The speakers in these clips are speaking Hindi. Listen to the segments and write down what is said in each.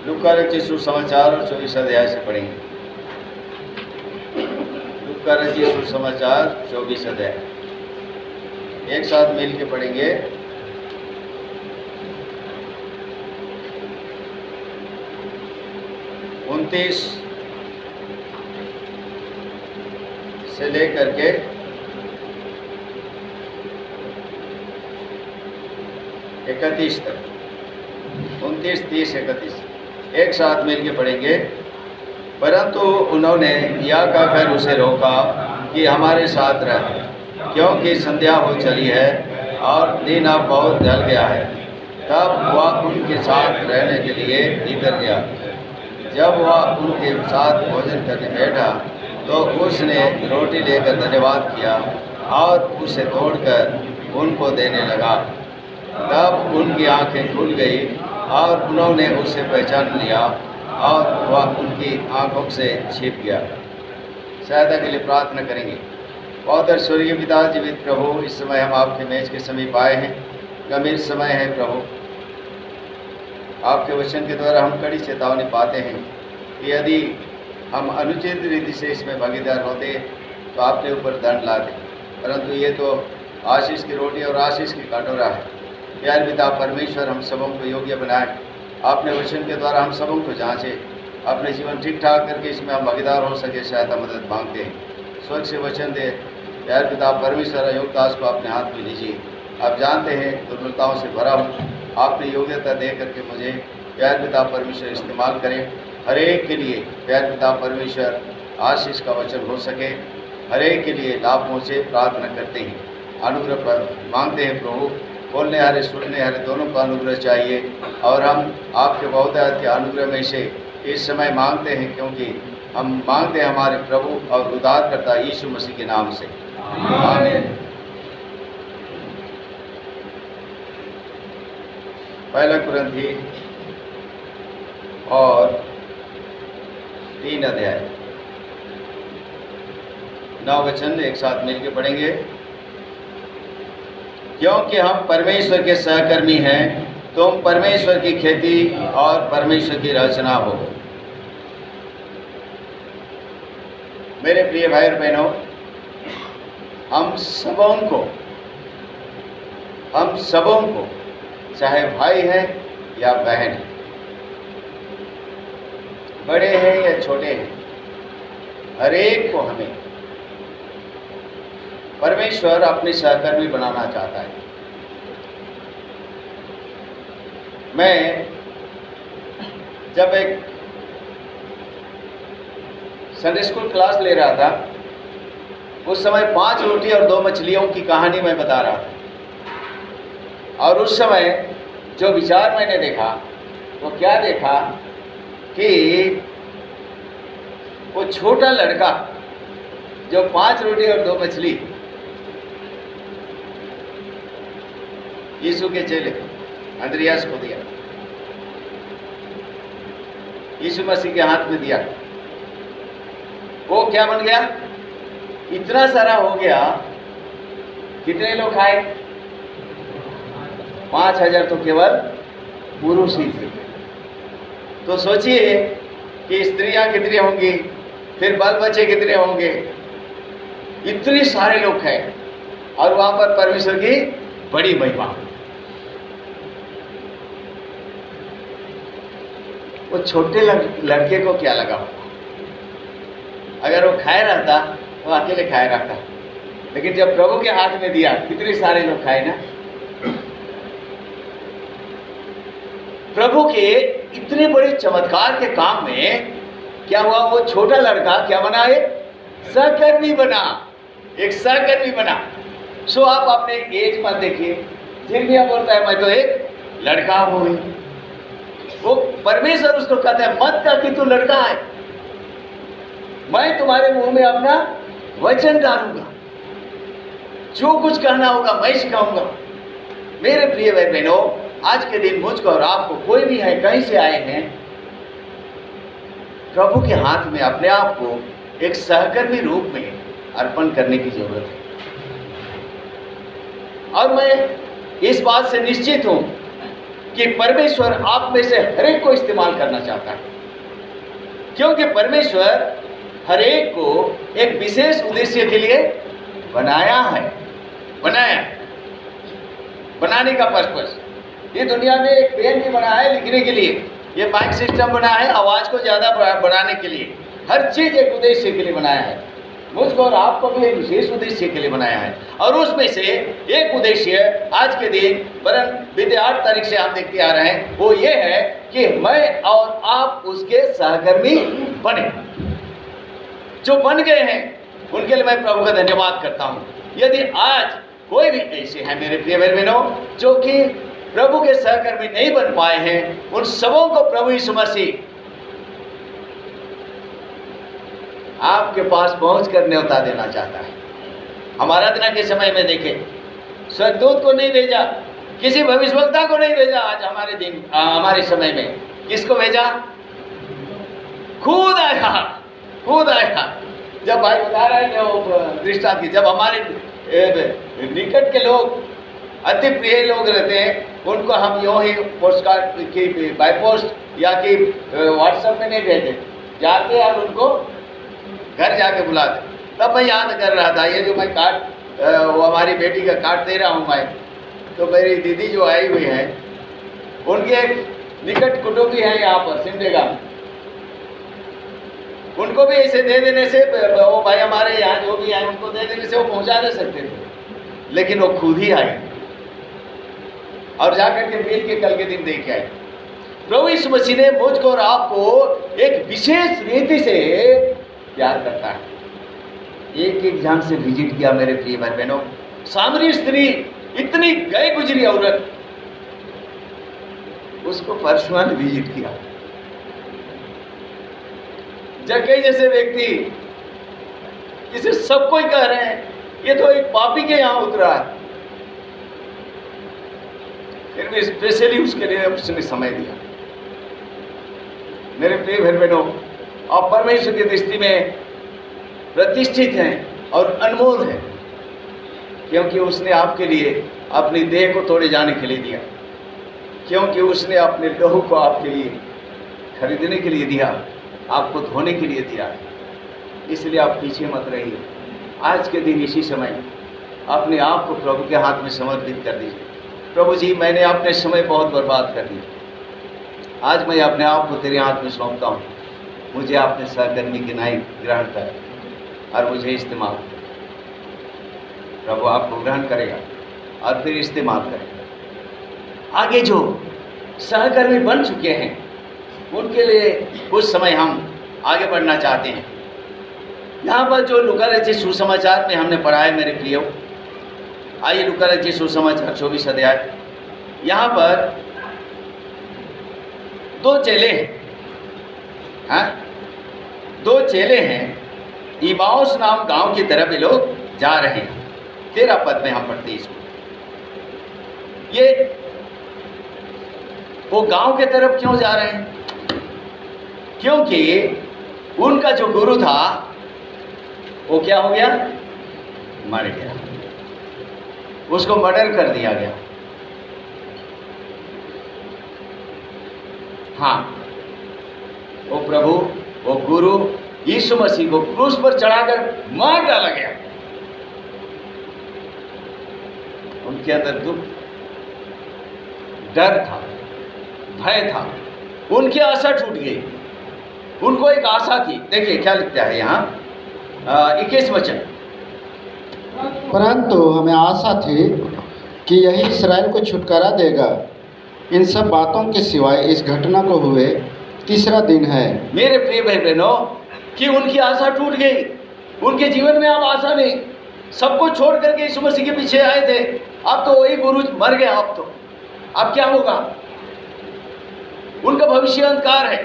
लूका रचित सुसमाचार 24 अध्याय से पढ़ेंगे। लूका रचित सुसमाचार 24 अध्याय एक साथ मिल के पढ़ेंगे। उनतीस से लेकर के 31 तक, 29, 30, 31 एक साथ मिल के पढ़ेंगे। परंतु उन्होंने यह कहकर उसे रोका कि हमारे साथ रह, क्योंकि संध्या हो चली है और दिन अब बहुत ढल गया है। तब वह उनके साथ रहने के लिए भीतर गया। जब वह उनके साथ भोजन करने बैठा तो उसने रोटी लेकर धन्यवाद किया और उसे तोड़कर उनको देने लगा। तब उनकी आंखें खुल गई और उन्होंने उसे पहचान लिया और वह उनकी आंखों से छिप गया। सहायता के लिए प्रार्थना करेंगे। बहुत स्वर्गीय पिता जीवित प्रभु, इस समय हम आपके मेज के समीप आए हैं। गंभीर समय है प्रभु, आपके वचन के द्वारा हम कड़ी चेतावनी पाते हैं कि यदि हम अनुचित रीति से इसमें भागीदार होते तो आपके ऊपर दंड लाते, परंतु ये तो आशीष की रोटी और आशीष की कटोरा है। प्यारे पिता परमेश्वर, हम सबों को योग्य बनाए, आपने वचन के द्वारा हम सबों को जांचे, अपने जीवन ठीक ठाक करके इसमें हम भागीदार हो सके, सहायता मदद मांगते हैं। स्वर्ग से वचन दे प्यारे पिता परमेश्वर, अयोग्यता को अपने हाथ में लीजिए। आप जानते हैं दुर्बलताओं से भरा हूँ, आपने योग्यता दे करके मुझे प्यारे पिता परमेश्वर इस्तेमाल करें। हर एक के लिए प्यारे पिता परमेश्वर आशीष का वचन हो सके, हर एक के लिए लाभ पहुँचे, प्रार्थना करते हैं। अनुग्रह पर मांगते हैं प्रभु, बोलने हारे सुनने हारे दोनों का अनुग्रह चाहिए और हम आपके बहुतायत के अनुग्रह में से इस समय मांगते हैं, क्योंकि हम मांगते हैं हमारे प्रभु और उद्धारकर्ता यीशु मसीह के नाम से, आमीन। पहला कुरिन्थी और 3 अध्याय 9 वचन एक साथ मिलकर पढ़ेंगे। क्योंकि हम परमेश्वर के सहकर्मी हैं, तुम परमेश्वर की खेती और परमेश्वर की रचना हो। मेरे प्रिय भाई और बहनों, हम सबों को चाहे भाई हैं या बहन हैं, बड़े हैं या छोटे हैं, हर एक को हमें परमेश्वर अपने सहकर्मी बनाना चाहता है। मैं जब एक संडे स्कूल क्लास ले रहा था, उस समय 5 रोटी और 2 मछलियों की कहानी मैं बता रहा था, और उस समय जो विचार मैंने देखा वो क्या देखा कि वो छोटा लड़का जो 5 रोटी और 2 मछली यीशु के चेले अंद्रियास को दिया, यीशु मसीह के हाथ में दिया, वो क्या बन गया? इतना सारा हो गया। कितने लोग खाए? 5000 तो केवल पुरुष ही थे। तो सोचिए कि स्त्रियां कितनी होंगी, फिर बाल बच्चे कितने होंगे। इतने सारे लोग हैं और वहां पर परमेश्वर की बड़ी महिमा। वो छोटे लड़के को क्या लगा होगा? अगर वो खाए रहता वो अकेले खाए रहता, लेकिन जब प्रभु के हाथ में दिया, कितने सारे लोग खाए ना। प्रभु के इतने बड़े चमत्कार के काम में क्या हुआ? वो छोटा लड़का क्या बना? एक सहकर्मी बना, एक सहकर्मी बना। सो आप अपने एज मत देखिए। जिर्मिया बोलता है मैं तो एक लड़का हूँ। वो परमेश्वर उसको कहता है मत कह कि तू लड़का है, मैं तुम्हारे मुंह में अपना वचन डालूंगा, जो कुछ कहना होगा मैं सिखाऊंगा। मेरे प्रिय भाई बहनों, आज के दिन मुझको और आपको, कोई भी है कहीं से आए हैं, प्रभु के हाथ में अपने आप को एक सहकर्मी रूप में अर्पण करने की जरूरत है। और मैं इस बात से निश्चित हूं कि परमेश्वर आप में से हर एक को इस्तेमाल करना चाहता है, क्योंकि परमेश्वर हर एक को एक विशेष उद्देश्य के लिए बनाया है। बनाने का पर्पस, ये दुनिया में एक पेन भी बना है लिखने के लिए, ये माइक सिस्टम बना है आवाज़ को ज़्यादा बढ़ाने के लिए, हर चीज़ एक उद्देश्य के लिए बनाया है। मुझको और आपको भी एक विशेष उद्देश्य के लिए बनाया है, और उसमें से एक उद्देश्य आज के दिन वरन बीते 8 तारीख से हम देखते आ रहे हैं, वो ये है कि मैं और आप उसके सहकर्मी बने। जो बन गए हैं उनके लिए मैं प्रभु का धन्यवाद करता हूँ। यदि आज कोई भी ऐसे हैं मेरे प्रिय भाई बहनों जो कि प्रभु के सहकर्मी नहीं बन पाए हैं, उन सबों को प्रभु यीशु मसीह आपके पास पहुंच कर न्योता देना चाहता है। हमारा दिन के समय में देखें, स्वर्गदूत को नहीं भेजा, किसी भविष्यवक्ता को नहीं भेजा, आज हमारे समय में किसको भेजा? खुद आया। जब भाई बता रहे हैं वो दृष्टांत की, जब हमारे निकट के लोग, अति प्रिय लोग रहते हैं, उनको हम यूँ ही पोस्ट कार्ड की बाय पोस्ट या कि व्हाट्सएप में नहीं भेजते, जाते और उनको घर जाके बुलाते। तब मैं याद कर रहा था, ये जो मैं कार्ड वो हमारी बेटी का कार्ड दे रहा हूँ मैं, तो मेरी दीदी जो आई हुई है उनके एक निकट कुटुंबी है यहाँ पर सिमडेगा, उनको भी ऐसे दे देने से वो भाई हमारे यहाँ जो भी आए उनको दे देने से वो पहुँचा दे सकते थे, लेकिन वो खुद ही आए और जाकर के मिल के कल के दिन दे के आए। प्रभु यीशु मसीह ने मुझको और आपको एक विशेष रीति से प्यार करता है। एक जन से विजिट किया मेरे प्रिय भाई बहनों, सामरी स्त्री, इतनी गए गुजरी औरत, उसको पर्सनल विजिट किया। जक्कई जैसे व्यक्ति जिसे सब कोई कह रहे हैं ये तो एक पापी के यहाँ उतरा है, फिर भी स्पेशली उसके लिए उसने समय दिया। मेरे प्रिय भाई बहनों, आप परमेश्वर की दृष्टि में प्रतिष्ठित हैं और अनमोल हैं, क्योंकि उसने आपके लिए अपनी देह को तोड़े जाने के लिए दिया, क्योंकि उसने अपने लहू को आपके लिए खरीदने के लिए दिया, आपको धोने के लिए दिया। इसलिए आप पीछे मत रहिए। आज के दिन इसी समय अपने आप को प्रभु के हाथ में समर्पित कर दीजिए। प्रभु जी, मैंने अपने समय बहुत बर्बाद कर दिया, आज मैं अपने आप को तेरे हाथ में सौंपता हूँ। मुझे अपने सहकर्मी की नाई ग्रहण कर और मुझे इस्तेमाल कर। प्रभु आपको ग्रहण करेगा और फिर इस्तेमाल करेगा। आगे जो सहकर्मी बन चुके हैं उनके लिए कुछ समय हम आगे बढ़ना चाहते हैं। यहाँ पर जो लूका रचित सुसमाचार में हमने पढ़ा है मेरे प्रियो, आइए लूका रचित सुसमाचार 24 अध्याय। यहाँ पर 2 चेले हैं, हाँ 2 चेले हैं। इमाउस नाम गांव की तरफ ये लोग जा रहे हैं। 13 पद में हम पढ़ते हैं इसको। ये वो गांव के तरफ क्यों जा रहे हैं? क्योंकि उनका जो गुरु था वो क्या हो गया? मर गया, उसको मर्डर कर दिया गया। हाँ, वो प्रभु, वो गुरु यीशु मसीह को क्रूस पर चढ़ाकर मार डाला गया। उनके अंदर दुख, डर था, भय था, उनकी आशा टूट गई। उनको एक आशा थी। देखिए क्या लिखता है यहाँ 21 वचन। परंतु हमें आशा थी कि यही इस्राएल को छुटकारा देगा। इन सब बातों के सिवाय इस घटना को हुए 3रा दिन है। मेरे प्रिय भाई बहनों, कि उनकी आशा टूट गई, उनके जीवन में अब आशा नहीं। सब कुछ छोड़ करके यीशु मसीह के पीछे आए थे, अब तो वही गुरु मर गया। अब क्या होगा? उनका भविष्य अंधकार है।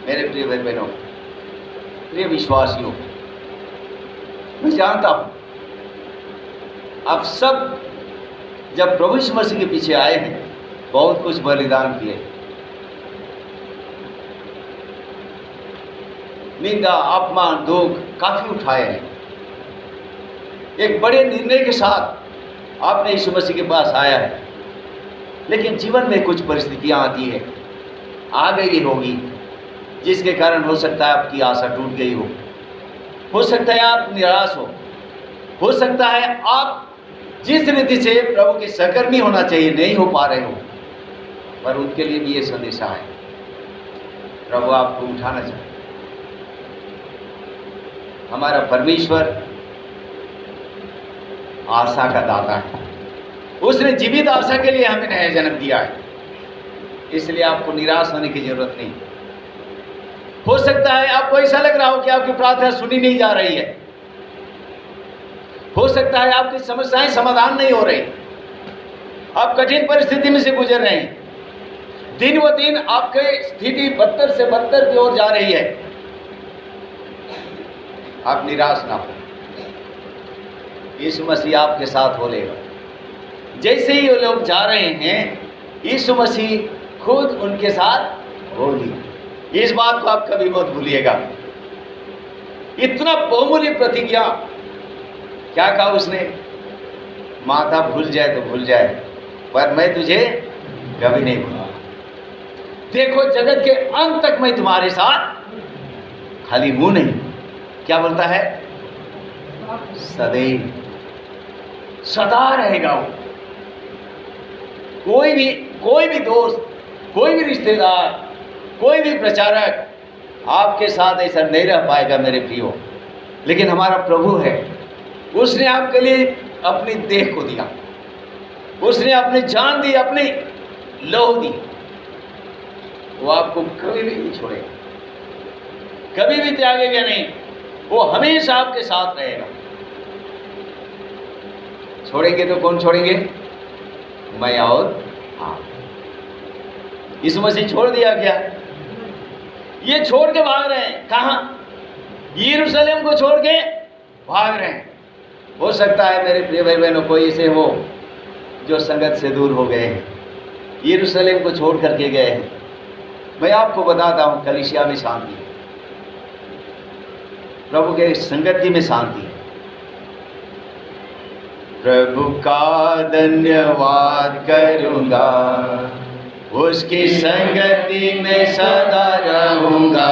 मेरे प्रिय भाई बहनों, प्रिय विश्वासियों, मैं जानता हूं आप सब जब प्रभु यीशु मसीह के पीछे आए हैं बहुत कुछ बलिदान किए, निंदा, अपमान, दुख काफी उठाए हैं। एक बड़े निर्णय के साथ आपने यीशु मसीह के पास आया है। लेकिन जीवन में कुछ परिस्थितियां आती है, आ गई होगी, जिसके कारण हो सकता है आपकी आशा टूट गई हो सकता है आप निराश हो सकता है आप जिस रीति से प्रभु के सहकर्मी होना चाहिए नहीं हो पा रहे हो। पर उनके लिए भी ये संदेशा है, प्रभु आपको उठाना चाहिए। हमारा परमेश्वर आशा का दाता है, उसने जीवित आशा के लिए हमें नया जन्म दिया है, इसलिए आपको निराश होने की जरूरत नहीं। हो सकता है आपको ऐसा लग रहा हो कि आपकी प्रार्थना सुनी नहीं जा रही है, हो सकता है आपकी समस्याएं समाधान नहीं हो रही, आप कठिन परिस्थिति में से गुजर रहे हैं, दिन व दिन आपकी स्थिति बदतर से बदतर की ओर जा रही है। आप निराश ना हो, यीशु मसीह आपके साथ हो लेगा। जैसे ही वो लोग जा रहे हैं, यीशु मसीह खुद उनके साथ होगी। इस बात को आप कभी मत भूलिएगा। इतना बहुमूल्य प्रतिज्ञा, क्या कहा उसने? माता भूल जाए तो भूल जाए, पर मैं तुझे कभी नहीं भूलूंगा। देखो, जगत के अंत तक मैं तुम्हारे साथ, खाली हूं नहीं, क्या बोलता है? सदैव, सदा रहेगा वो। कोई भी दोस्त, कोई भी रिश्तेदार, कोई भी प्रचारक आपके साथ ऐसा नहीं रह पाएगा मेरे प्रियो। लेकिन हमारा प्रभु है, उसने आपके लिए अपनी देह को दिया, उसने अपनी जान दी, अपनी लहू दी। वो आपको कभी भी नहीं छोड़ेगा, कभी भी त्यागेगा नहीं, वो हमेशा आपके साथ रहेगा। छोड़ेंगे तो कौन छोड़ेंगे? मैं और आप। यीशु मसीह छोड़ दिया क्या? ये छोड़ के भाग रहे हैं। कहां? यरूशलेम को छोड़ के भाग रहे हैं। हो सकता है मेरे प्रिय भाई बहनों कोई ऐसे हो जो संगत से दूर हो गए हैं, यरूशलेम को छोड़ करके गए हैं। मैं आपको बताता हूं, कलीसिया में शांति है, प्रभु के संगति में शांति है। प्रभु का धन्यवाद करूंगा, उसकी संगति में सदा रहूंगा।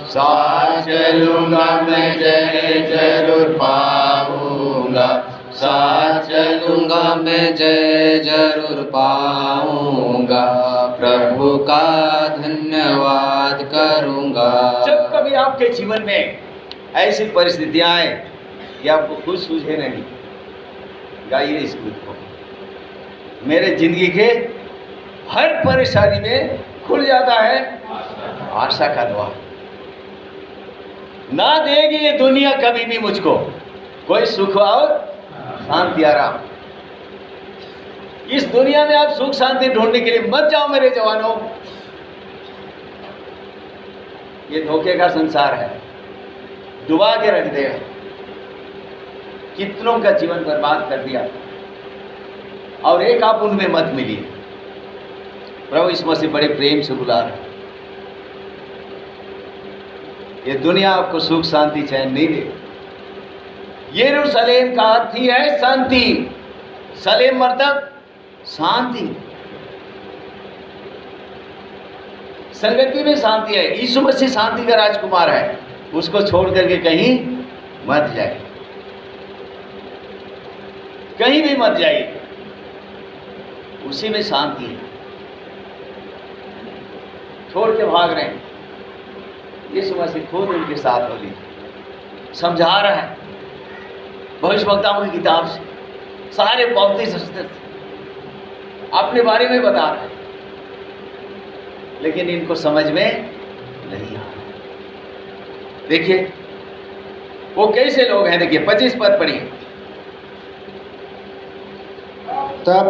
साथ चलूंगा मैं, जय जरूर पाऊंगा। साथ चलूंगा मैं, जय जरूर पाऊंगा। प्रभु का धन्यवाद करूंगा। जब कभी आपके जीवन में ऐसी परिस्थितियां आए कि आपको कुछ सूझे नहीं, गाइए इस गीत को। मेरे जिंदगी के हर परेशानी में खुल जाता है आशा का द्वार। ना देगी ये दुनिया कभी भी मुझको कोई सुख और शांति आराम। इस दुनिया में आप सुख शांति ढूंढने के लिए मत जाओ मेरे जवानों, ये धोखे का संसार है, डुबा के रख देगा। कितनों का जीवन बर्बाद कर दिया और एक आप उनमें मत मिलिए। प्रभु यीशु मसीह बड़े प्रेम से बुला रहे। ये दुनिया आपको सुख शांति चैन नहीं दे। यरूशलेम का अर्थ ही है शांति। सलेम मतलब शांति, संगति में शांति है। यीशु मसीह शांति का राजकुमार है, उसको छोड़ करके कहीं मत जाइए, कहीं भी मत जाइए, उसी में शांति है। छोड़ के भाग रहे हैं, यीशु मसीह खुद उनके साथ होली समझा रहा है भविष्यवक्ताओं की किताब से, सारे बौद्धिक शास्त्र अपने बारे में बता रहे हैं, लेकिन इनको समझ में नहीं आ रहा। देखिए वो कैसे लोग हैं, देखिए 25 पद पढ़िए। तब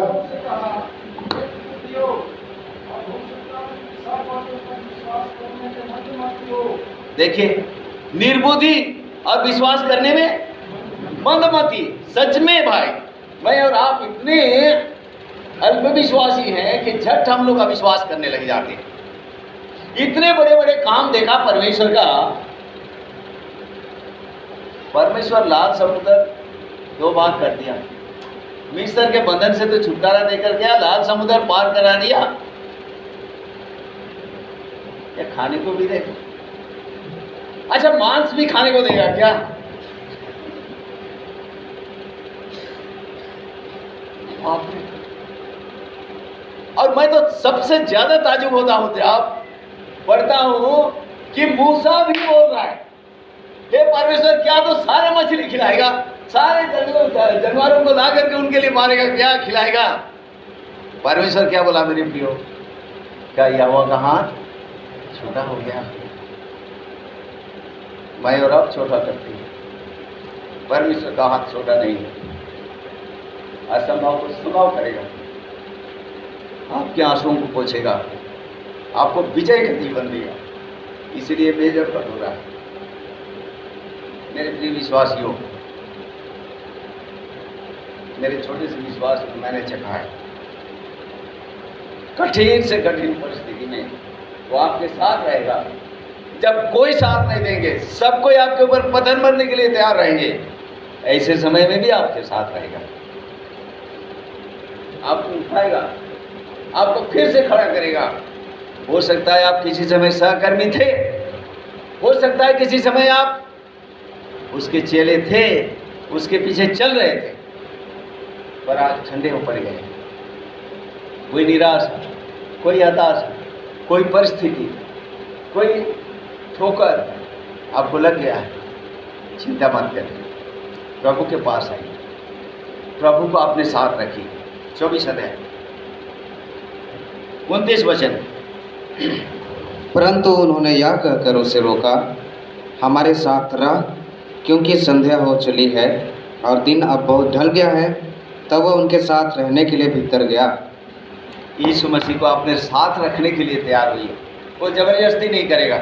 देखिए निर्बुद्धि और विश्वास करने में मंदमती। सच में भाई, मैं और आप इतने अल्पविश्वासी हैं कि झट हम लोग अविश्वास करने लग जाते हैं। इतने बड़े बड़े काम देखा परमेश्वर का। परमेश्वर लाल समुद्र 2 भाग कर दिया, मिस्र के बंधन से तो छुटकारा देकर क्या लाल समुद्र पार करा दिया, या खाने को भी देगा। अच्छा, मांस भी खाने को देगा क्या? और मैं तो सबसे ज्यादा ताजुब होता हूं जब पढ़ता हूं कि मूसा भी बोल रहा है, हे परमेश्वर, क्या तो सारे मछली खिलाएगा, सारे जानवरों को ला करके उनके लिए मारेगा, क्या खिलाएगा? परमेश्वर क्या बोला मेरे प्रियो? क्या यहोवा का हाथ छोटा हो गया? मैं और अब छोटा करती हूँ, परमेश्वर का हाथ छोटा नहीं है। असंभव को संभव करेगा, आपके आंसुओं को पोछेगा, आपको विजय का जीवन देगा। इसलिए बेजर कटोरा है। मेरे प्रिय विश्वासियों, मेरे छोटे से विश्वास को मैंने चखा है। कठिन से कठिन परिस्थिति में वो आपके साथ रहेगा। जब कोई साथ नहीं देंगे, सब कोई आपके ऊपर पत्थर मरने के लिए तैयार रहेंगे, ऐसे समय में भी आपके साथ रहेगा, आपको उठाएगा, आपको फिर से खड़ा करेगा। हो सकता है आप किसी समय सहकर्मी थे, हो सकता है किसी समय आप उसके चेले थे, उसके पीछे चल रहे थे, पर आज ठंडे हो पड़ गए। कोई निराशा, कोई हताशा, कोई परिस्थिति, कोई ठोकर आपको लग गया है, चिंता मत करिए, प्रभु के पास आइए, प्रभु को अपने साथ रखिए। 24 अध्याय 29 वचन। परंतु उन्होंने यह कहकर उसे रोका, हमारे साथ रह, क्योंकि संध्या हो चली है और दिन अब बहुत ढल गया है। तब वह उनके साथ रहने के लिए भीतर गया। यीशु मसीह को अपने साथ रखने के लिए तैयार हुई है, वो जबरदस्ती नहीं करेगा।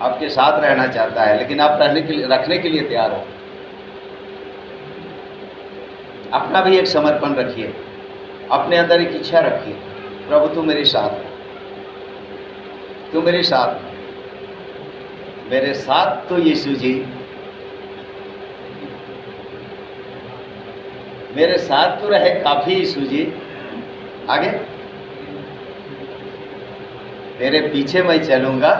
आपके साथ रहना चाहता है, लेकिन आप रखने के लिए तैयार हो। अपना भी एक समर्पण रखिए, अपने अंदर एक इच्छा रखिए, प्रभु तू मेरे साथ है, तू मेरे साथ, मेरे साथ तो यीशु जी, मेरे साथ तो रहे काफी यीशु जी। आगे, तेरे पीछे मैं चलूंगा।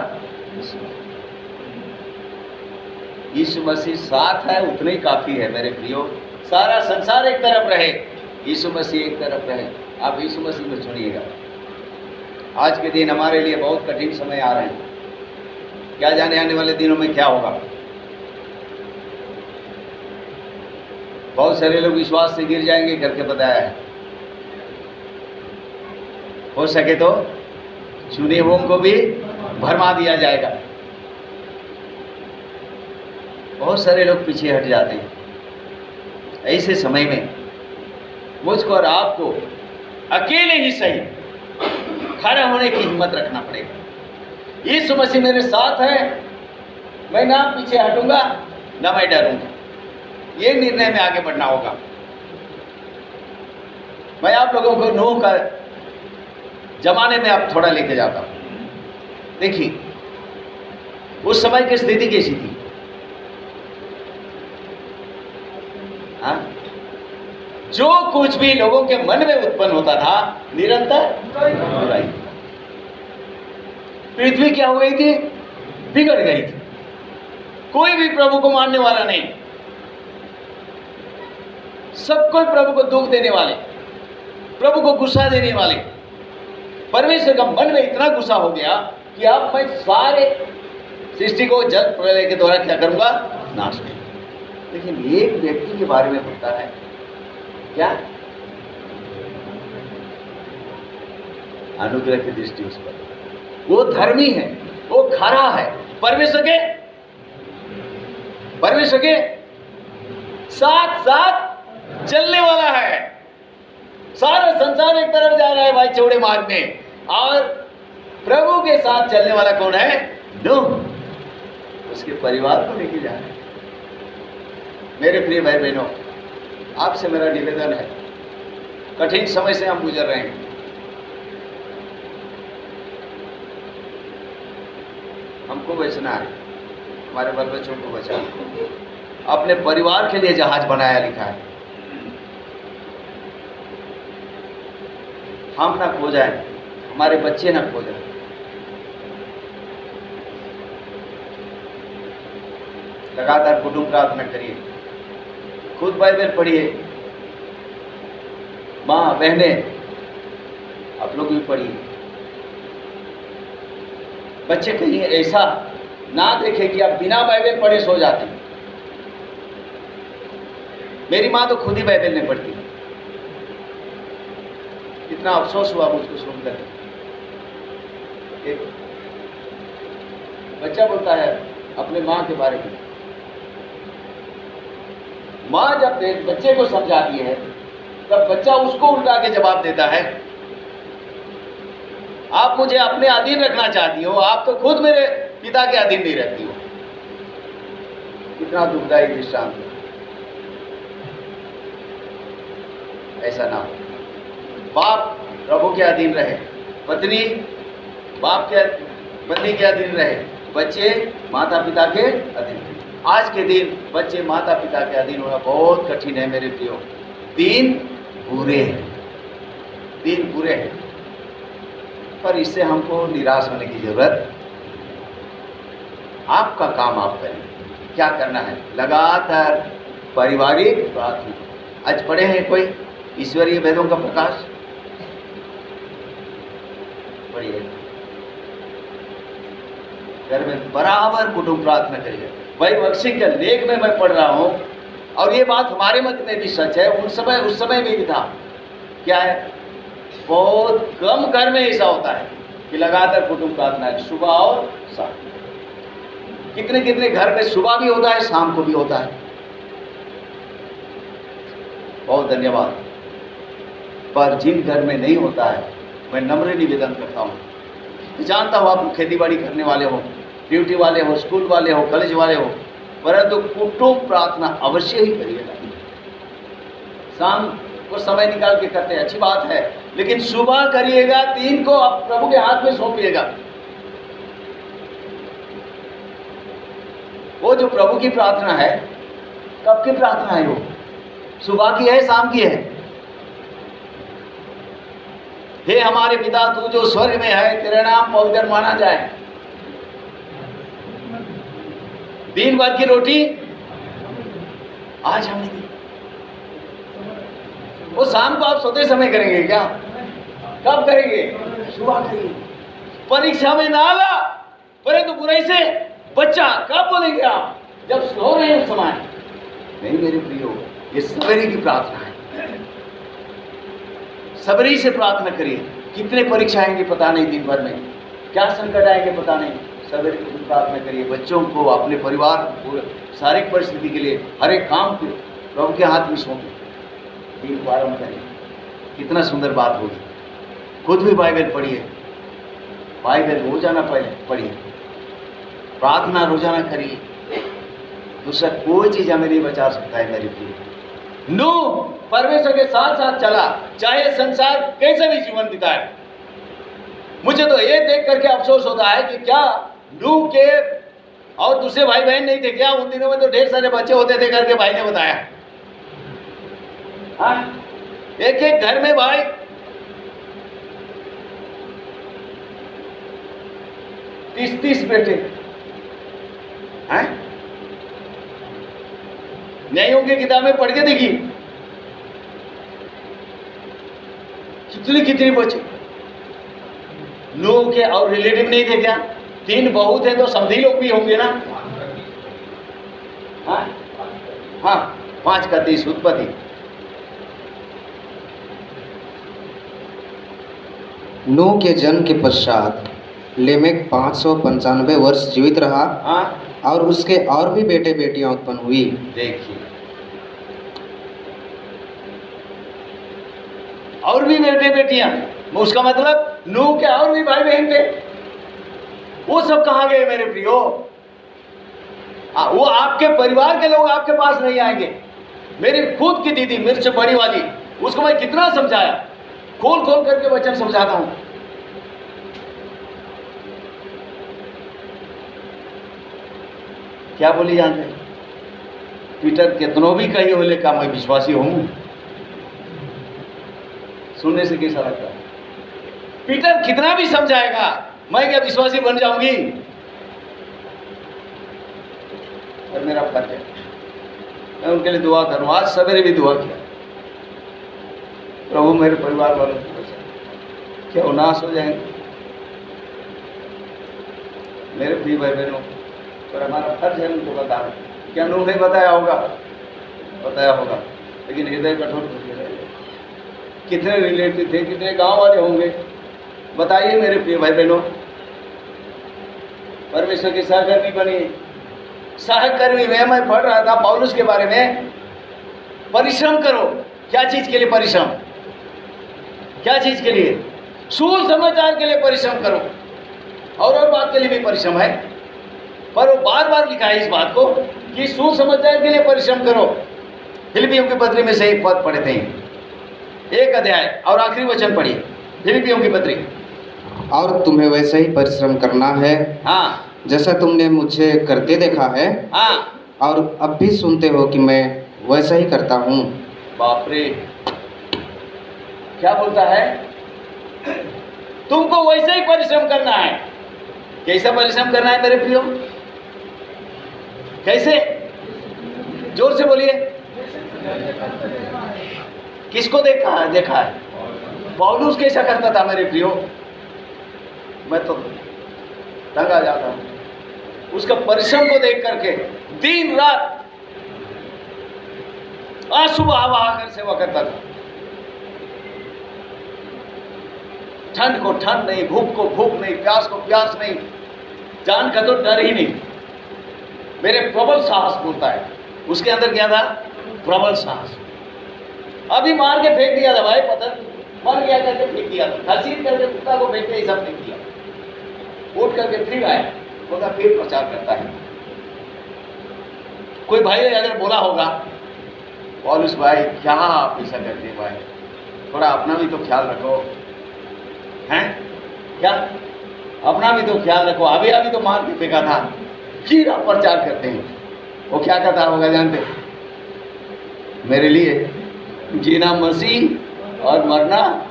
यीशु मसीह साथ है, उतना ही काफी है मेरे प्रियो। सारा संसार एक तरफ रहे, यीशु मसीह एक तरफ रहे। आप यीशु मसीह को चुनिएगा। आज के दिन हमारे लिए बहुत कठिन समय आ रहे हैं, क्या जाने आने वाले दिनों में क्या होगा। बहुत सारे लोग विश्वास से गिर जाएंगे करके बताया है। हो सके तो चुने हुओं को भी भरमा दिया जाएगा। बहुत सारे लोग पीछे हट जाते हैं। ऐसे समय में मुझको और आपको अकेले ही सही खड़ा होने की हिम्मत रखना पड़ेगा। यीशु मसीह मेरे साथ है, मैं ना पीछे हटूंगा ना मैं डरूंगा। ये निर्णय में आगे बढ़ना होगा। मैं आप लोगों को नूह का जमाने में आप थोड़ा लेके जाता हूं। देखिए उस समय की स्थिति कैसी थी। हाँ? जो कुछ भी लोगों के मन में उत्पन्न होता था, निरंतर बुराई। पृथ्वी क्या हो गई थी? बिगड़ गई थी। कोई भी प्रभु को मानने वाला नहीं, सब कोई प्रभु को दुख देने वाले, प्रभु को गुस्सा देने वाले। परमेश्वर का मन में इतना गुस्सा हो गया कि अब मैं सारे सृष्टि को जल प्रलय के द्वारा क्या करूंगा? नाश करूंगा। लेकिन एक व्यक्ति के बारे में होता है क्या? अनुग्रह की दृष्टि उस पर, वो धर्मी है, वो खरा है, परमेश्वर के साथ साथ चलने वाला है। सारा संसार एक तरफ जा रहा है भाई चौड़े मार्ग में, और प्रभु के साथ चलने वाला कौन है? नूह। उसके परिवार को लेके जा रहा है। मेरे प्रिय भाई बहनों, आपसे मेरा निवेदन है, कठिन समय से हम गुजर रहे हैं। हमको बचना है, हमारे बाल बच्चों को बचाना, अपने परिवार के लिए जहाज बनाया लिखा है। हम ना खो जाएं, हमारे बच्चे ना खो जाएं। लगातार कुटुंब प्रार्थना करिए, खुद बाइबल पढ़िए, माँ बहने आप लोग भी पढ़िए। बच्चे कहीं ऐसा ना देखें कि आप बिना बाइबल पढ़े सो जाते हैं। मेरी माँ तो खुद ही बाइबल नहीं पढ़ती, इतना अफसोस हुआ मुझको सुनकर। एक बच्चा बोलता है अपने माँ के बारे में, माँ जब बच्चे को समझाती है तब बच्चा उसको उल्टा के जवाब देता है, आप मुझे अपने अधीन रखना चाहती हो, आप तो खुद मेरे पिता के अधीन नहीं रहती हो। कितना दुखदायी दृष्टांत है। ऐसा ना हो। बाप प्रभु के अधीन रहे, पत्नी बाप के पत्नी के अधीन रहे, बच्चे माता पिता के अधीन रहे। आज के दिन बच्चे माता पिता के अधीन होना बहुत कठिन है मेरे प्रियो। दिन बुरे हैं, दिन बुरे हैं, पर इससे हमको निराश होने की जरूरत। आपका काम आप करें, क्या करना है? लगातार पारिवारिक प्रार्थना। आज पढ़े हैं कोई ईश्वरीय वेदों का प्रकाश? पढ़िए, घर में बराबर कुटुंब प्रार्थना करिए। भाई बख्शी के लेख में मैं पढ़ रहा हूं, और ये बात हमारे मत में भी सच है, उस समय में भी था। क्या है? बहुत कम घर में ऐसा होता है कि लगातार कुटुंब प्रार्थना है, सुबह और शाम। कितने कितने घर में सुबह भी होता है, शाम को भी होता है। बहुत धन्यवाद। पर जिन घर में नहीं होता है, मैं नम्र निवेदन करता हूँ। जानता हूँ आप खेती बाड़ी करने वाले हो, ड्यूटी वाले हो, स्कूल वाले हो, कॉलेज वाले हो, परंतु कुटुंब प्रार्थना अवश्य ही करिएगा। शाम को समय निकाल के करते हैं, अच्छी बात है, लेकिन सुबह करिएगा। दिन को आप प्रभु के हाथ में सौंपिएगा। वो जो प्रभु की प्रार्थना है, कब की प्रार्थना है? वो सुबह की है, शाम की है? हे हमारे पिता तू जो स्वर्ग में है, तेरा नाम पवित्र माना जाए। दिन भर की रोटी आज हमें दी। वो शाम को आप सोते समय करेंगे क्या? कब करेंगे? सुबह करेंगे। परीक्षा में ना आला, परंतु बुराई से बच्चा, कब बोलेंगे आप? जब सो रहे हैं उस समय। नहीं मेरे प्रियो, ये सवेरे की प्रार्थना है। सवेरे से प्रार्थना करिए। कितने परीक्षा आएंगे पता नहीं, दिन भर में क्या संकट आएंगे पता नहीं। सवेरे की प्रार्थना करिए। बच्चों को, अपने परिवार को, शारीरिक परिस्थिति के लिए हर एक काम को प्रभु के हाथ में सौंपें। दिन को आरंभ करिए। कितना सुंदर बात होगी। खुद भी बाइबल पढ़िए, बाइबल रोजाना पढ़िए, प्रार्थना रोजाना करिए। दूसरा कोई चीज हमें नहीं बचा सकता है मेरे प्रिय। नूह परमेश्वर के साथ साथ चला, चाहे संसार कैसे भी जीवन बिताए। मुझे तो ये देख करके अफसोस होता है कि क्या नूह के और दूसरे भाई बहन नहीं थे क्या? उन दिनों में तो ढेर सारे बच्चे होते थे करके भाई ने बताया। हाँ, एक एक घर में भाई 30-30 बेटे हैं। न्यायों की किताब में पढ़ के देखिए, कितने बच्चे। नूह के और रिलेटिव नहीं थे क्या? 3 बहू थे तो समधी लोग भी होंगे ना? हाँ, 5 का 30 उत्पत्ति। नूह के जन्म के पश्चात लेमेक 595 वर्ष जीवित रहा। हाँ, और उसके और भी बेटे बेटियां उत्पन्न हुई। देखिए, और भी बेटे बेटियां, उसका मतलब नूह के और भी भाई बहन थे। वो सब कहाँ गए मेरे प्रियो? वो आपके परिवार के लोग आपके पास नहीं आएंगे। मेरी खुद की दीदी मिर्च बड़ी वाली, उसको मैं कितना समझाया, खोल खोल करके वचन समझाता हूं। क्या बोली जानते? पीटर कितनों भी कही होले का मैं विश्वासी हूं। सुनने से कैसा लगता है? पीटर कितना भी समझाएगा, मैं क्या विश्वासी बन जाऊंगी? और मेरा फर्ज है मैं उनके लिए दुआ करूं। आज सवेरे भी दुआ किया, प्रभु मेरे परिवार वालों को बचा, क्या वो नाश हो जाएंगे? मेरे प्रिय भाई बहनों, और हमारा फर्ज है उनको बताना। क्या उन्होंने बताया होगा? बताया होगा, लेकिन हृदय कठोर होते रहे। कितने रिलेटिव थे, कितने गांव वाले होंगे, बताइए मेरे प्रिय भाई बहनों। परमेश्वर की सहकर्मी बनी। सहकर्मी में मैं पढ़ रहा था पौलुस के बारे में, परिश्रम करो। क्या चीज के लिए परिश्रम? क्या चीज के लिए? सुसमाचार के लिए परिश्रम करो। और बात के लिए भी परिश्रम है, पर वो बार बार लिखा है इस बात को कि सुसमाचार के लिए परिश्रम करो। फिलिपियों की पत्री में से एक पद पढ़ते हैं, 1 अध्याय और आखिरी वचन पढ़िए। फिलिपियों की पत्री। और तुम्हें वैसा ही परिश्रम करना है, हाँ जैसा तुमने मुझे करते देखा है, हाँ, और अब भी सुनते हो कि मैं वैसा ही करता हूँ। बाप रे, क्या बोलता है? तुमको वैसा ही परिश्रम करना है। कैसा परिश्रम करना है मेरे प्रियो? कैसे? जोर से बोलिए। किसको देखा है? देखा है पौलुस कैसा करता था मेरे प्रियो, मैं तो दंगा जाता हूं उसका परिश्रम को देख करके। दिन रात आंसू बहा कर सेवा करता था। ठंड को ठंड नहीं, भूख को भूख नहीं, प्यास को प्यास नहीं, जान का तो डर ही नहीं। मेरे प्रबल साहस बोलता है, उसके अंदर क्या था? प्रबल साहस। अभी मार के फेंक दिया था भाई, पता मर गया करके फेंक दिया था, घसीट करके कुत्ता को फेंक के सब फेंक दिया। उठ करके फिर आया, बोला फिर प्रचार करता है। कोई भाई अगर बोला होगा, पौलुस भाई क्या आप ऐसा करते हैं भाई, थोड़ा अपना भी तो ख्याल रखो, हैं? क्या अपना भी तो ख्याल रखो, अभी अभी तो मार के फेंका था, फिर आप प्रचार करते हैं। वो क्या कहता होगा जानते? मेरे लिए जीना मसीह और मरना।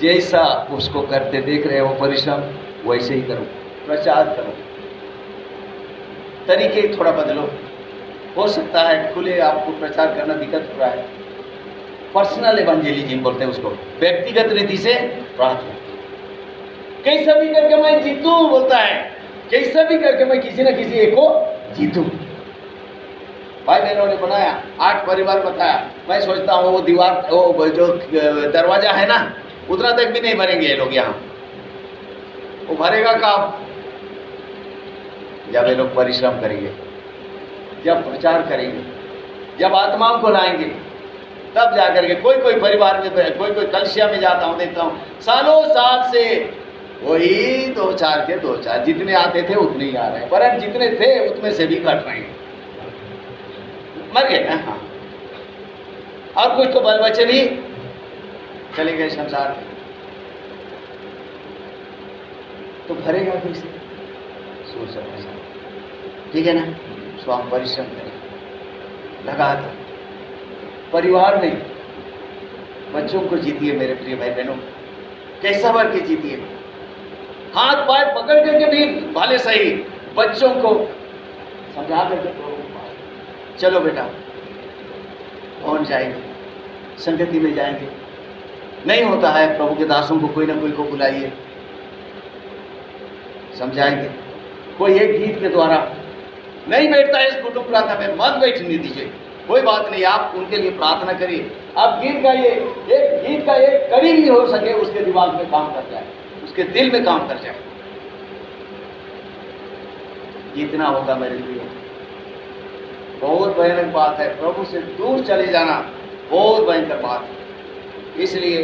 जैसा उसको करते देख रहे हो परिश्रम, वैसे ही करो, प्रचार करो। तरीके थोड़ा बदलो। हो सकता है खुले आपको प्रचार करना दिक्कत हो रहा है, पर्सनल एवेंजेलिज्म बोलते हैं उसको, व्यक्तिगत रीति से प्रार्थना। कैसा भी करके मैं जीतूं बोलता है, कैसा भी करके मैं किसी न किसी एक को जीतूं। भाई बहनों ने बनाया 8 परिवार बताया। मैं सोचता हूँ वो दीवार, वो जो दरवाजा है ना, उतना तक भी नहीं भरेंगे ये लोग। यहाँ वो भरेगा कब? जब ये लोग परिश्रम करेंगे, जब प्रचार करेंगे, जब आत्माओं को लाएंगे, तब जाकर के कोई परिवार में, कोई कलसिया में जाता हूँ, देखता हूँ सालों साल से वही 2-4 के 2-4, जितने आते थे उतने ही आ रहे हैं, पर जितने थे उतने से भी घट रहे हैं, मर गए ना। हाँ, और कुछ तो बाल बच्चे भी चले गए संसार में, तो भरेगा कैसे? ठीक है ना? सो हम परिश्रम करें लगातार। परिवार नहीं, बच्चों को जीतिए मेरे प्रिय भाई बहनों, कैसा भर के जीतिए, हाथ पाए पकड़ करके भी भले सही, बच्चों को समझा करके चलो बेटा पहुंच जाएंगे, संगति में जाएंगे। नहीं होता है प्रभु के दासों को कोई ना कोई को बुलाइए, समझाएंगे। कोई एक गीत के द्वारा नहीं बैठता है इस कुटुंब प्रार्थना में, मत बैठने दीजिए, कोई बात नहीं, आप उनके लिए प्रार्थना करिए। आप गीत गाइए, एक गीत का एक कड़ी भी हो सके उसके दिमाग में काम कर जाए, उसके दिल में काम कर जाए। इतना होगा मेरे लिए बहुत भयानक बात है। प्रभु से दूर चले जाना बहुत भयंकर बात है। इसलिए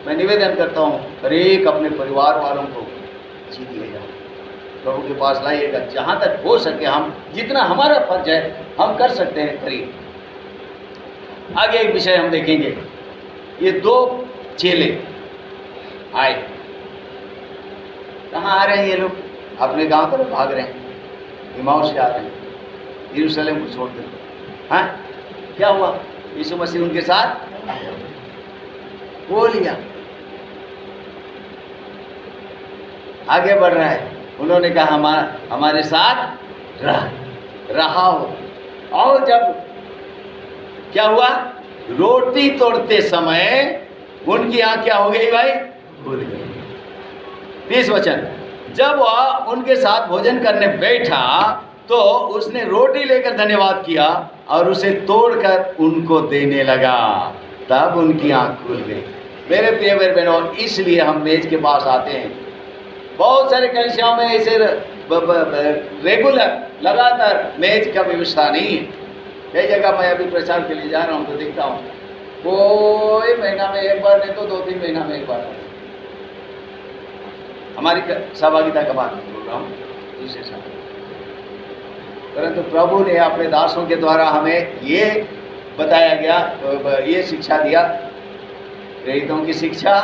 मैं निवेदन करता हूँ, हर एक अपने परिवार वालों को जीतिएगा, प्रभु के पास लाइएगा। जहाँ तक हो सके हम, जितना हमारा फर्ज है हम कर सकते हैं करिए। आगे एक विषय हम देखेंगे। ये 2 चेले आए, कहाँ आ रहे हैं ये लोग? अपने गांव तरफ भाग रहे हैं, इमाउस से आ रहे हैं, यरूशलेम को छोड़ देते। हाँ, क्या हुआ? यीशु मसीह उनके साथ वो लिया, आगे बढ़ रहा है। उन्होंने कहा हमारे साथ रहा हो। और जब क्या हुआ, रोटी तोड़ते समय उनकी आंख क्या हो गई भाई, खुल गई। 30 वचन, जब वह उनके साथ भोजन करने बैठा तो उसने रोटी लेकर धन्यवाद किया और उसे तोड़कर उनको देने लगा, तब उनकी आंख खुल गई। मेरे प्रिय भाई बहनों, इसलिए हम मेज के पास आते हैं। बहुत सारे कलीसियाओं में ऐसे रेगुलर लगातार मेज का व्यवस्था नहीं है। कई जगह मैं अभी प्रचार के लिए जा रहा हूँ तो देखता हूँ कोई महीना में एक बार, नहीं तो 2-3 महीना में एक बार। हमारी सहभागिता का बात बोल रहा हूँ, दूसरे साथ। परंतु प्रभु ने अपने दासों के द्वारा हमें ये बताया गया, ये शिक्षा दिया, प्रेरितों की शिक्षा,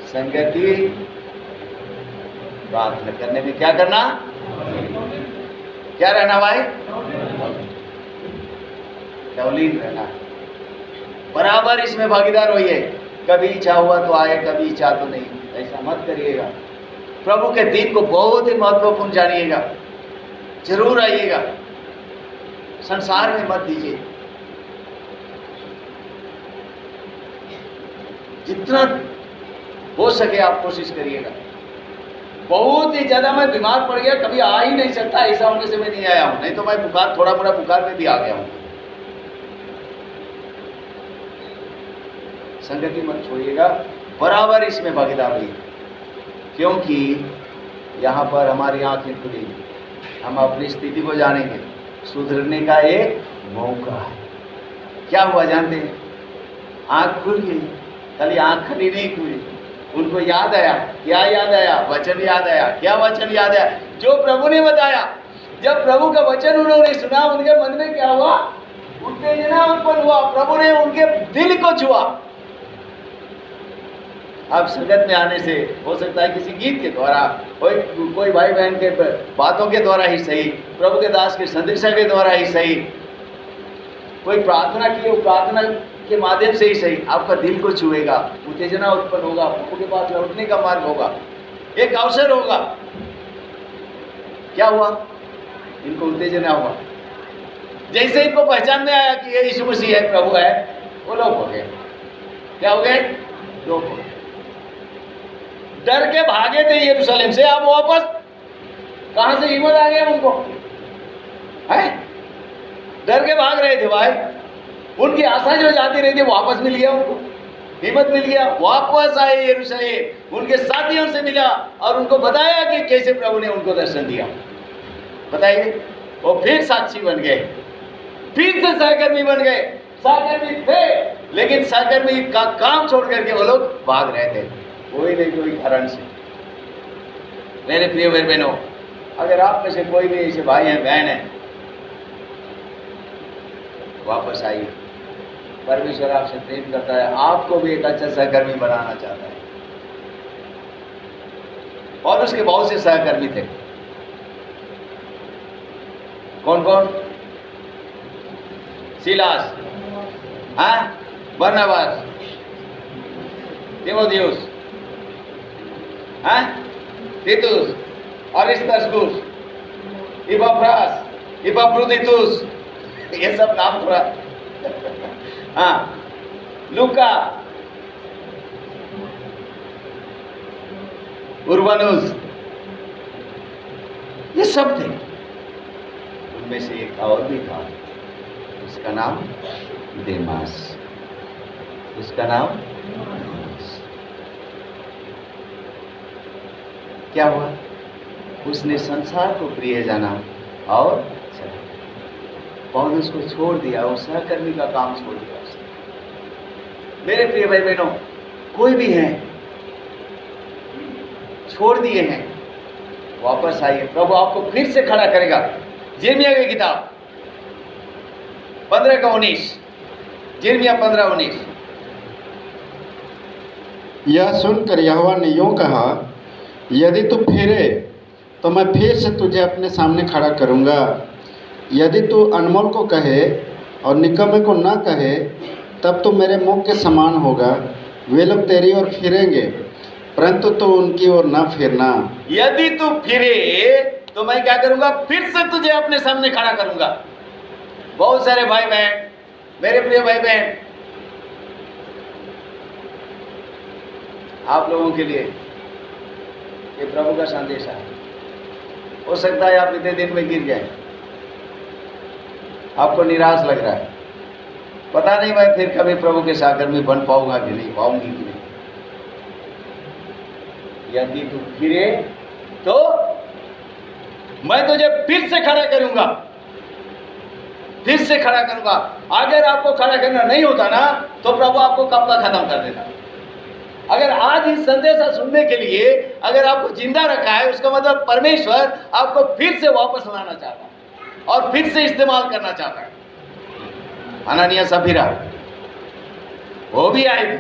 संगति, प्रार्थना करने में क्या करना, क्या रहना भाई, तौलीन रहना, बराबर इसमें भागीदार होइए। कभी इच्छा हुआ तो आए, कभी इच्छा तो नहीं, ऐसा मत करिएगा। प्रभु के दिन को बहुत ही महत्वपूर्ण जानिएगा, जरूर आइएगा, संसार में मत दीजिए। जितना हो सके आप कोशिश करिएगा। बहुत ही ज्यादा मैं बीमार पड़ गया, कभी आ ही नहीं सकता, ऐसा होने से मैं नहीं आया हूं, नहीं तो मैं बुखार, थोड़ा मोड़ा बुखार में भी आ गया हूं। संगति मत छोड़िएगा, बराबर इसमें भागीदार होइए, क्योंकि यहाँ पर हमारी आंखें खुलेंगी, हम अपनी स्थिति को जानेंगे, सुधरने का एक मौका है। क्या हुआ जानते हैं, आंख खुल गई, खाली आंख खली नहीं खुली, उनको याद आया। क्या याद आया, वचन याद आया। क्या वचन याद आया, जो प्रभु ने बताया। जब प्रभु का वचन उन्होंने सुना, उनके मन में क्या हुआ, उत्तेजना उत्पन्न हुआ, प्रभु ने उनके दिल को छुआ। अब संगत में आने से हो सकता है किसी गीत के द्वारा, कोई भाई बहन के बातों के द्वारा ही सही, प्रभु के दास के संदेशा के द्वारा ही सही, कोई प्रार्थना की हो, प्रार्थना के माध्यम से ही सही, आपका दिल को छुएगा, उत्तेजना उत्पन्न होगा, प्रभु के पास लौटने का मार्ग होगा, एक अवसर होगा। क्या हुआ, इनको उत्तेजना हुआ। जैसे इनको पहचान में आया कि ये यीशु मसीह है, प्रभु है, वो लोग हो गए। क्या हो गए, लोग हो गए। डर के भागे थे यरूशलेम से, अब वापस कहां से हिम्मत आ गया उनको, है? डर के भाग रहे थे भाई, उनकी आशा जो जाती रही थी वापस मिल गया, उनको हिम्मत मिल गया, वापस आए यरूशलेम, उनके साथियों से मिला और उनको बताया कि कैसे प्रभु ने उनको दर्शन दिया। बताइए, वो फिर साक्षी बन गए, फिर से सहकर्मी बन गए। सहकर्मी थे, लेकिन सहकर्मी का काम छोड़ करके वो लोग भाग रहे थे, कोई नहीं कोई कारण से। मेरे प्रिय भाई बहनों, अगर आप में से कोई भी ऐसे भाई हैं, बहन है, वापस आइए। परमेश्वर आपसे प्रेम करता है, आपको भी एक अच्छा सहकर्मी बनाना चाहता है। और उसके बहुत से सहकर्मी थे। कौन कौन? सिलास, हाँ, बरनबास, तीमुथियुस, हाँ, तीतुस, अरिस्तर्खुस, इपफ्रास, इपफ्रुदीतुस, ये सब नाम थोड़ा हाँ, लूका, उर्बानुस, ये सब थे। उनमें से एक और भी था, उसका नाम देमास। उसका नाम क्या हुआ, उसने संसार को प्रिय जाना और पौलुस को छोड़ दिया, उस सहकर्मी का काम छोड़ दिया उसने। मेरे प्रिय भाई बहनों, कोई भी है, छोड़ दिए हैं, वापस आइए, प्रभु आपको फिर से खड़ा करेगा। यिर्मयाह की किताब 15:19, यिर्मयाह 15:19। यह सुनकर यहोवा ने यूं कहा, यदि तू फिरे तो मैं फिर से तुझे अपने सामने खड़ा करूँगा। यदि तू अनमोल को कहे और निकम्मे को न कहे, तब तो मेरे मुख के समान होगा, वे लोग तेरी ओर फिरेंगे, परंतु तू उनकी ओर न फिरना। यदि तू फिरे तो मैं क्या करूंगा, फिर से तुझे अपने सामने खड़ा करूंगा। बहुत सारे भाई बहन, मेरे प्रिय भाई बहन, आप लोगों के लिए ये प्रभु का संदेश है। हो सकता है आप इतने दिन में गिर गए, आपको निराश लग रहा है, पता नहीं मैं फिर कभी प्रभु के सागर में बन पाऊंगा कि नहीं, पाऊंगी कि नहीं। यदि तू फिरे तो मैं तुझे फिर से खड़ा करूंगा, फिर से खड़ा करूंगा। अगर आपको खड़ा करना नहीं होता ना तो प्रभु आपको कब का खत्म कर देता। अगर आज इस संदेशा सुनने के लिए अगर आपको जिंदा रखा है, उसका मतलब परमेश्वर आपको फिर से वापस लाना चाहता है और फिर से इस्तेमाल करना चाहता है। अननिया सफीरा वो भी आए थे,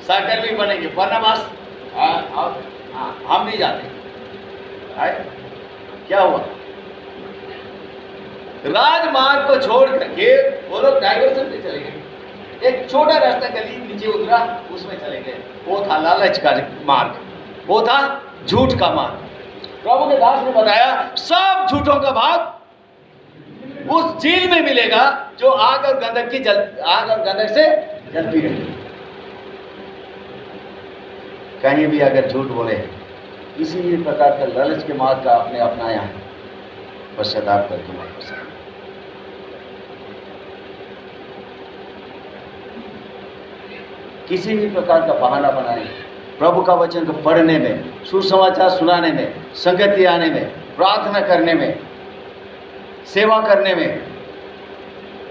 साकर भी बनेंगे, बरनबास हम नहीं जाते। क्या हुआ, राजमार्ग को छोड़ करके वो लोग डाइवर्सन पे चले गए। एक छोटा रास्ता गली नीचे उतरा, उसमें चले गए। वो था लालच का मार्ग, वो था झूठ का मार्ग। प्रभु के दास ने बताया सब झूठों का भाग उस झील में मिलेगा जो आग और गंधक से जलती रहती। कहीं भी अगर झूठ बोले, किसी भी प्रकार का लालच के मार्ग का आपने अपनाया है, पश्चाताप करके वापस आए। किसी भी प्रकार का बहाना बनाने, प्रभु का वचन को पढ़ने में, सुसमाचार सुनाने में, संगति आने में, प्रार्थना करने में, सेवा करने में,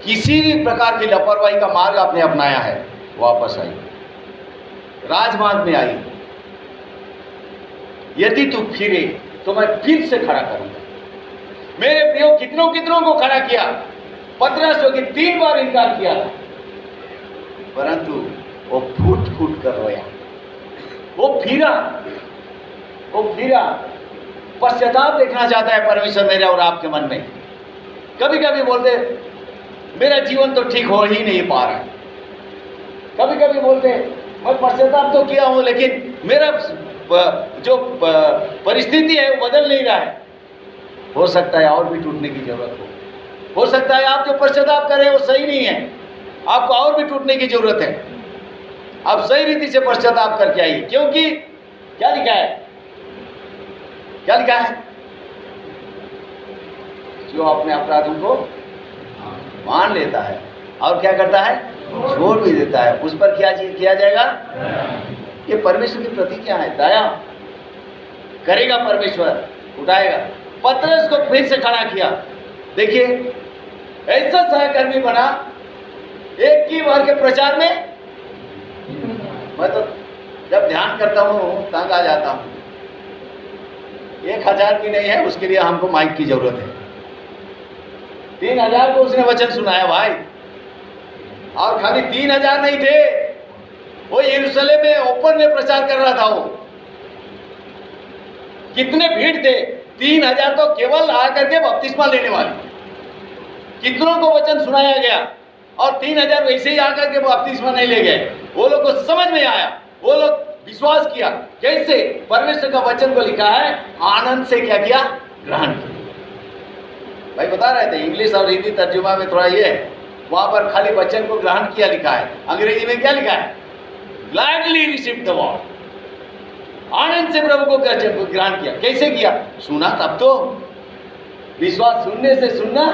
किसी भी प्रकार की लापरवाही का मार्ग आपने अपनाया है, वापस आइए, राजमार्ग में आइए। यदि तू फिरे तो मैं फिर से खड़ा करूंगा। मेरे प्रियो, कितनों कितनों को खड़ा किया। पतरस जो कि 3 बार इनकार किया था, परंतु वो फूट फूट कर रोया, वो फिरा। पश्चाताप देखना चाहता है परमेश्वर मेरे और आपके मन में। कभी कभी बोलते मेरा जीवन तो ठीक हो ही नहीं पा रहा है, कभी कभी बोलते मैं पश्चाताप तो किया हूं लेकिन मेरा जो परिस्थिति है वो बदल नहीं रहा है। हो सकता है और भी टूटने की जरूरत हो सकता है आप जो पश्चाताप कर रहे हैं वो सही नहीं है, आपको और भी टूटने की जरूरत है। आप सही रीति से पश्चाताप करके आइए, क्योंकि क्या लिखा है, जो अपने अपराधों को मान लेता है और क्या करता है, छोड़ भी देता है, उस पर क्या किया जाएगा। ये परमेश्वर की प्रतिज्ञा है, दया करेगा परमेश्वर, उठाएगा। पतरस को फिर से खड़ा किया। देखिए ऐसा सहकर्मी बना, एक ही बार के प्रचार में मैं तो जब ध्यान करता हूँ तंग आ जाता हूँ। 1000 भी नहीं है, उसके लिए हमको माइक की जरूरत है। 3000 को उसने वचन सुनाया भाई, और खाली 3000 नहीं थे, वो यरूशलेम में ओपन में प्रचार कर रहा था। वो कितने भीड़ थे, 3000 तो केवल आकर के बपतिस्मा लेने वाले, कितनों को वचन सुनाया गया और 3000 वैसे ही आकर के बपतिस्मा नहीं ले गए। वो लोग को समझ में आया, वो लोग विश्वास किया। कैसे? परमेश्वर का वचन को लिखा है, आनंद से क्या किया, ग्रहण किया। भाई बता रहे थे इंग्लिश और हिंदी तर्जुमा में थोड़ा ये है, वहां पर खाली वचन को ग्रहण किया लिखा है, अंग्रेजी में क्या लिखा है, ग्लैडली रिसीव द वर्ड। आनंद से प्रभु को ग्रहण किया। कैसे किया? सुना तब तो। विश्वास सुनने से, सुनना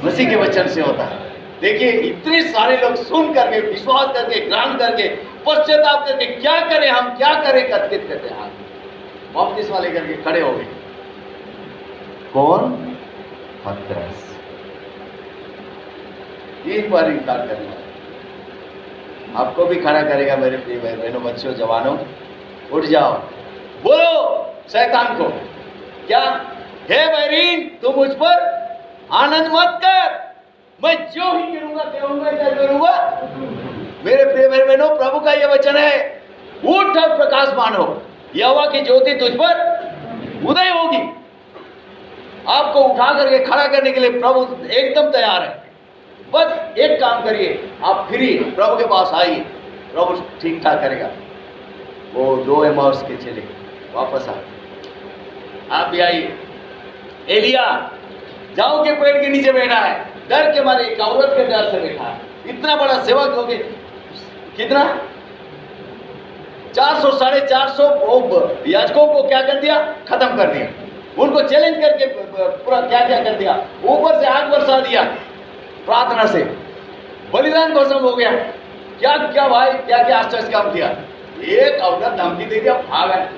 मसीह के वचन से होता है। देखिए इतने सारे लोग सुन करके, विश्वास करके, ग्रहण करके, पश्चाताप करके, क्या करें हम, क्या करें, कथित करते हैं, बपतिस्मा लेकर के खड़े हो गए। कौन? पतरस। एक बार इनकार करने वाला आपको भी खड़ा करेगा। मेरे प्रिय भाई बहनों, बच्चों, जवानों, उठ जाओ, बोलो शैतान को, क्या हे बैरीन, तू मुझ पर आनंद मत कर, मैं जो ही गिरूंगा कहूंगा क्या करूंगा। मेरे प्रिय भाई बहनों, प्रभु का यह वचन है, उठ और प्रकाशमान हो, यहोवा की ज्योति तुझ पर उदय होगी। आपको उठा करके खड़ा करने के लिए प्रभु एकदम तैयार है। बस एक काम करिए, आप फिरिए, प्रभु के पास आइए, प्रभु ठीक ठाक करेगा। वो 2 एमाउस के चले वापस आ, आप भी आइए। एलिया जाओ के पेड़ के नीचे बैठा है, डर के मारे, एक औरत के डर से बैठा है। इतना बड़ा सेवक हो गए, कितना 400 450 याजकों को क्या कर दिया, खत्म कर दिया। उनको चैलेंज करके पूरा क्या क्या कर दिया, ऊपर से आग बरसा दिया, प्रार्थना से बलिदान भस्म हो गया। क्या क्या भाई, क्या क्या आश्चर्य काम किया। एक औरत धमकी दे दिया, भाग आए।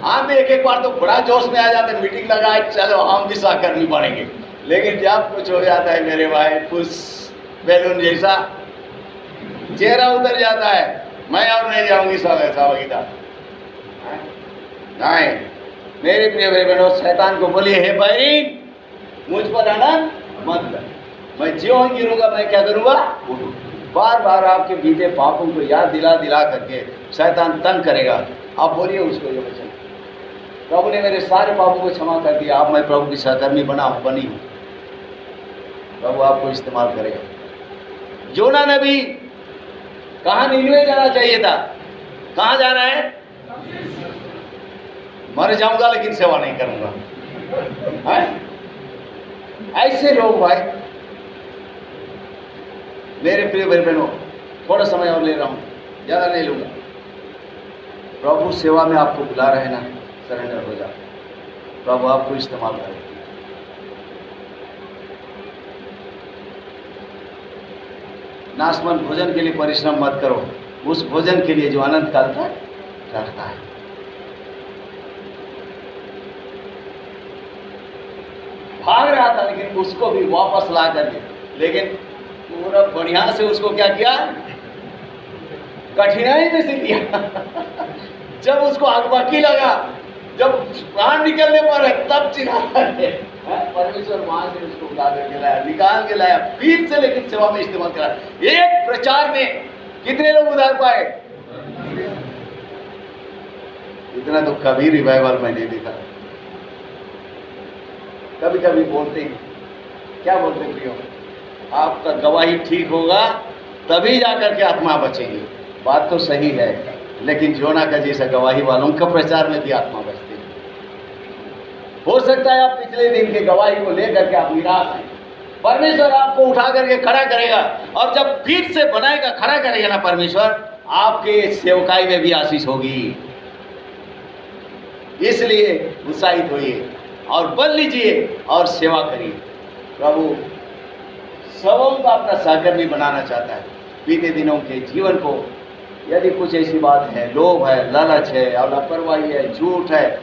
हम एक एक बार तो बड़ा जोश में आ जाते, मीटिंग लगाए, चलो हम भी सहकर्मी बनेंगे। लेकिन जब कुछ हो जाता है मेरे भाई, कुछ बैलून जैसा चेहरा उतर जाता है, मैं और नहीं जाऊंगी सहभागिता। नहीं, मेरे प्रिय भाई बहनों, शैतान को बोलिए, हे बैरीन मुझ पर आनंद मत कर, मैं ज्यों ही गिरूंगा मैं क्या करूंगा, बार बार आपके बीते पापों को याद दिला दिला करके शैतान तंग करेगा। आप बोलिए उसको ये वचन, प्रभु ने मेरे सारे पापों को क्षमा कर दिया, अब मैं प्रभु की सहकर्मी बनी हूँ। प्रभु आपको इस्तेमाल करेगा। योना नबी कहाँ नीनवे जाना चाहिए था, कहाँ जा रहा है, मर जाऊंगा लेकिन सेवा नहीं करूंगा। ऐसे लोग भाई, मेरे प्रिय भाई बहनों, थोड़ा समय और ले रहा हूं, ज्यादा नहीं लूंगा। प्रभु सेवा में आपको बुला रहे ना, सरेंडर हो जाओ, प्रभु आपको इस्तेमाल करें। नाशवंत भोजन के लिए परिश्रम मत करो, उस भोजन के लिए जो अनंत काल तक रहता है। भाग रहा था लेकिन उसको भी वापस ला करके, लेकिन पूरा बढ़िया से उसको क्या किया, कठिनाई में से दिया। जब उसको आगवाकी लगा, जब प्राण निकलने पर है, तब चिल्लाता है, परमेश्वर वहां से उसको उठा करके लाया, निकाल के लाया, फिर से लेकिन सेवा में इस्तेमाल करा। एक प्रचार में कितने लोग उधार पाए, इतना तो कभी रिवाइवल में नहीं देखा। कभी कभी बोलते हैं, क्या बोलते हैं प्रियो, आपका गवाही ठीक होगा तभी जाकर के आत्मा बचेंगे। बात तो सही है, लेकिन योना का जैसा गवाही वालों का प्रचार में भी आत्मा बचती है। हो सकता है आप पिछले दिन के गवाही को लेकर के आप निराश हैं, परमेश्वर आपको उठा करके खड़ा करेगा, और जब फिर से बनाएगा, खड़ा करेगा ना परमेश्वर, आपके सेवकाई में भी आशीष होगी। इसलिए उत्साहित होइए और बल लीजिए और सेवा करिए। प्रभु सबों को अपना सहकर्मी बनाना चाहता है। बीते दिनों के जीवन को यदि कुछ ऐसी बात है, लोभ है, लालच है, और लापरवाही है, झूठ है,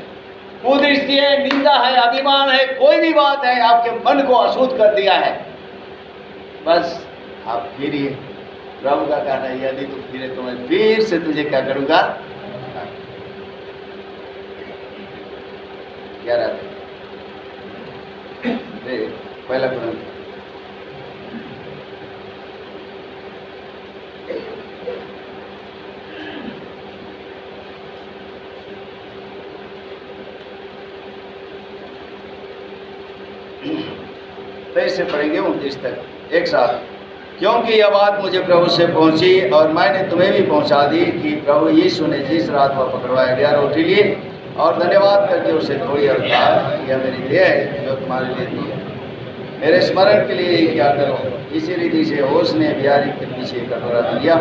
कुदृष्टि है, निंदा है, अभिमान है, कोई भी बात है आपके मन को अशुद्ध कर दिया है, बस आप फिरिए। प्रभु का कहना है, यदि तू फिरे तो मैं फिर से तुझे क्या करूंगा। क्या रहता है पहला कुरिन्थियों से पढ़ेंगे 29 तक एक साथ। क्योंकि यह बात मुझे प्रभु से पहुंची और मैंने तुम्हें भी पहुंचा दी कि प्रभु यीशु ने जिस रात वह पकड़वाया गया, रोटी ली और धन्यवाद करके उसे तोड़ी और कहा, यह मेरी देह है जो तुम्हारे लिए दी है, मेरे स्मरण के लिए क्या करो। इसी रीति से होश ने बिहारी के पीछे कटोरा दिया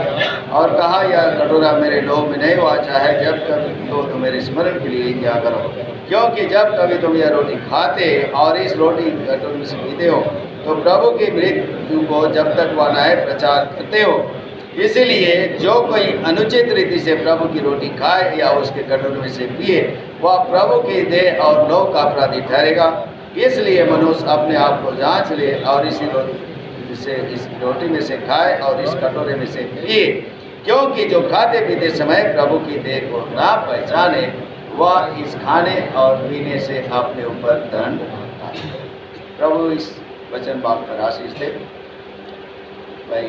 और कहा, यह कटोरा मेरे लोभ में नहीं हुआ, चाहे जब कभी हो तो मेरे स्मरण के लिए क्या करो। क्योंकि जब कभी तुम यह रोटी खाते और इस रोटी कटोरे से पीते हो तो प्रभु की मृत्यु को जब तक वह न आए प्रचार करते हो। इसलिए जो कोई अनुचित रीति से प्रभु की रोटी खाए या उसके कटोरे में से पिए, वह प्रभु की देह और लोभ का अपराधी ठहरेगा। इसलिए मनुष्य अपने आप को जांच ले और इस रोटी में से खाए और इस कटोरे में से पिए। क्योंकि जो खाते पीते समय प्रभु की देह को ना पहचाने, वह इस खाने और पीने से अपने ऊपर दंड उठाता है। प्रभु इस वचन बात पर आशीष दे। भाई